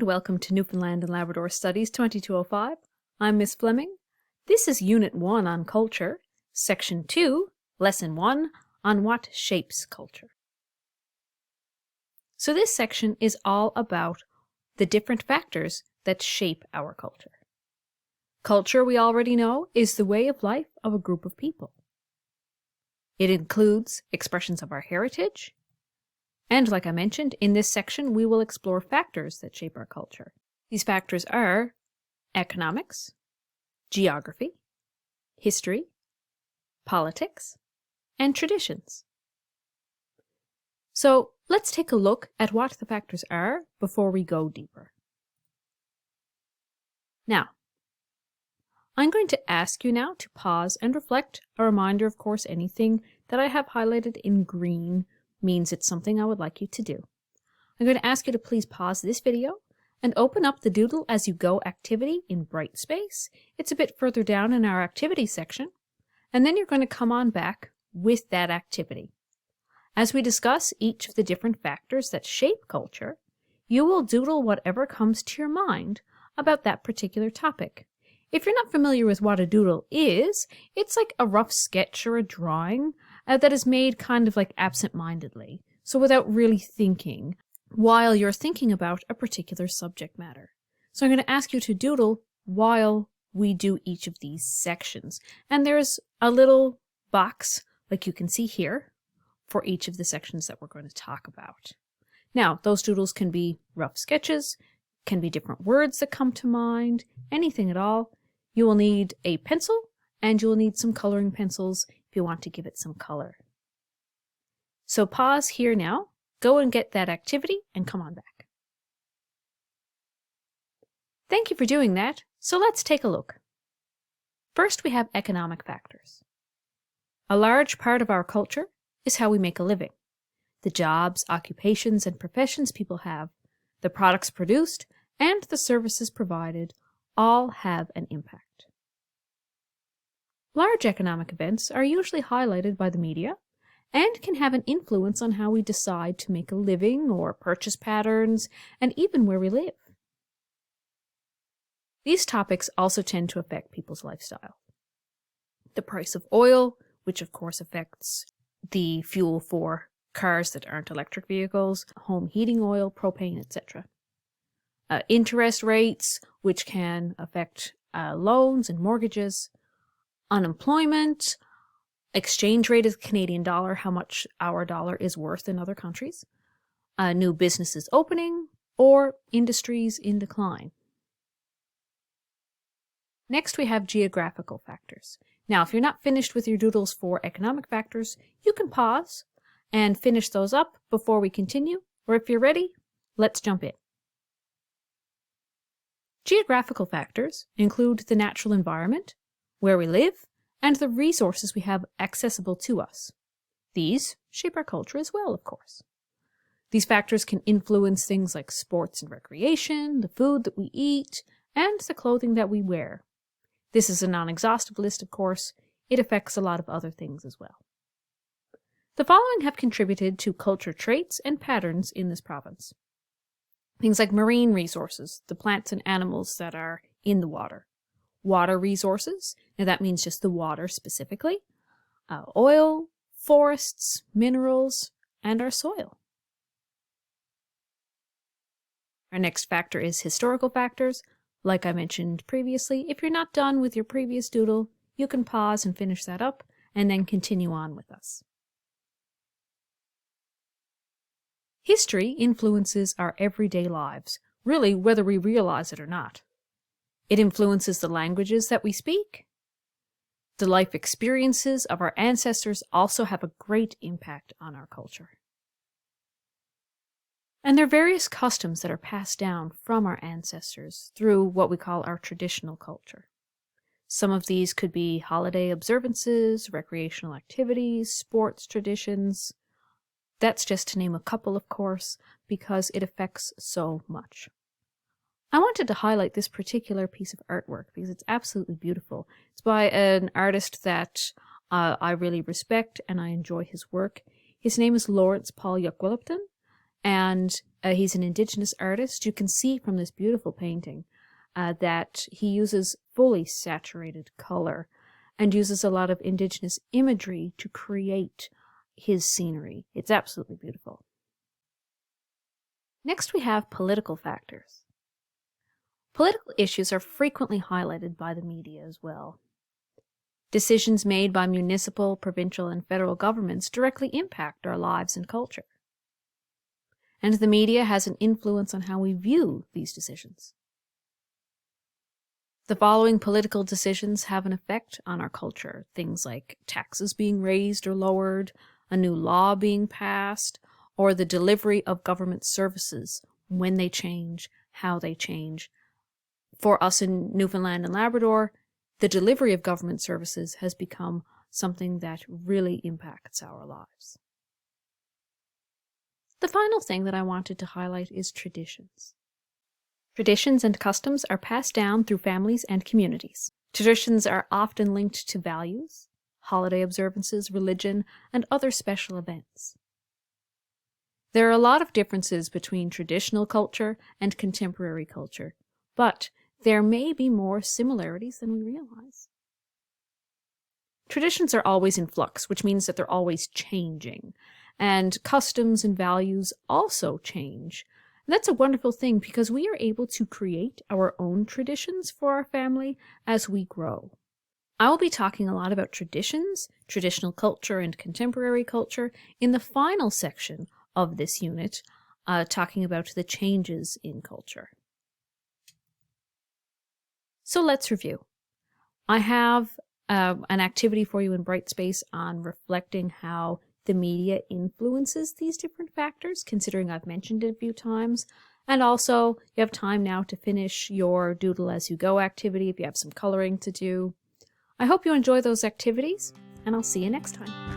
and welcome to Newfoundland and Labrador Studies 2205. I'm Miss Fleming. This is Unit 1 on Culture, Section 2, Lesson 1 on what shapes culture. So this section is all about the different factors that shape our culture. Culture, we already know, is the way of life of a group of people. It includes expressions of our heritage, and like I mentioned, in this section we will explore factors that shape our culture. These factors are economics, geography, history, politics, and traditions. So let's take a look at what the factors are before we go deeper. Now, I'm going to ask you now to pause and reflect. A reminder, of course, anything that I have highlighted in green means it's something I would like you to do. I'm going to ask you to please pause this video and open up the Doodle as you go activity in Brightspace. It's a bit further down in our activity section, and then you're going to come on back with that activity. As we discuss each of the different factors that shape culture, you will doodle whatever comes to your mind about that particular topic. If you're not familiar with what a doodle is, it's like a rough sketch or a drawing that is made kind of like absent-mindedly, so without really thinking, while you're thinking about a particular subject matter. So I'm going to ask you to doodle while we do each of these sections. And there's a little box, like you can see here, for each of the sections that we're going to talk about. Now, those doodles can be rough sketches, can be different words that come to mind, anything at all. You will need a pencil, and you will need some coloring pencils if you want to give it some color. So pause here now, go and get that activity, and come on back. Thank you for doing that. So let's take a look. First, we have economic factors. A large part of our culture is how we make a living. The jobs, occupations, and professions people have, the products produced, and the services provided all have an impact. Large economic events are usually highlighted by the media and can have an influence on how we decide to make a living or purchase patterns and even where we live. These topics also tend to affect people's lifestyle. The price of oil, which of course affects the fuel for cars that aren't electric vehicles, home heating oil, propane, etc. Interest rates, which can affect loans and mortgages, unemployment, exchange rate of the Canadian dollar, how much our dollar is worth in other countries, new businesses opening, or industries in decline. Next, we have geographical factors. Now, if you're not finished with your doodles for economic factors, you can pause and finish those up before we continue, or if you're ready, let's jump in. Geographical factors include the natural environment, where we live, and the resources we have accessible to us. These shape our culture as well, of course. These factors can influence things like sports and recreation, the food that we eat, and the clothing that we wear. This is a non-exhaustive list, of course. It affects a lot of other things as well. The following have contributed to culture traits and patterns in this province. Things like marine resources, the plants and animals that are in the water. Water resources, now that means just the water specifically. Oil, forests, minerals, and our soil. Our next factor is historical factors. Like I mentioned previously, if you're not done with your previous doodle, you can pause and finish that up, and then continue on with us. History influences our everyday lives, really whether we realize it or not. It influences the languages that we speak. The life experiences of our ancestors also have a great impact on our culture. And there are various customs that are passed down from our ancestors through what we call our traditional culture. Some of these could be holiday observances, recreational activities, sports traditions. That's just to name a couple, of course, because it affects so much. I wanted to highlight this particular piece of artwork because it's absolutely beautiful. It's by an artist that I really respect and I enjoy his work. His name is Lawrence Paul Yukwilipton, and he's an Indigenous artist. You can see from this beautiful painting that he uses fully saturated color and uses a lot of Indigenous imagery to create his scenery. It's absolutely beautiful. Next, we have political factors. Political issues are frequently highlighted by the media as well. Decisions made by municipal, provincial, and federal governments directly impact our lives and culture. And the media has an influence on how we view these decisions. The following political decisions have an effect on our culture. Things like taxes being raised or lowered, a new law being passed, or the delivery of government services, when they change, how they change. For us in Newfoundland and Labrador, the delivery of government services has become something that really impacts our lives. The final thing that I wanted to highlight is traditions. Traditions and customs are passed down through families and communities. Traditions are often linked to values, holiday observances, religion, and other special events. There are a lot of differences between traditional culture and contemporary culture, but there may be more similarities than we realize. Traditions are always in flux, which means that they're always changing, and customs and values also change. And that's a wonderful thing because we are able to create our own traditions for our family as we grow. I will be talking a lot about traditions, traditional culture, and contemporary culture in the final section of this unit, talking about the changes in culture. So let's review. I have an activity for you in Brightspace on reflecting how the media influences these different factors, considering I've mentioned it a few times. And also, you have time now to finish your Doodle as you go activity if you have some coloring to do. I hope you enjoy those activities, and I'll see you next time.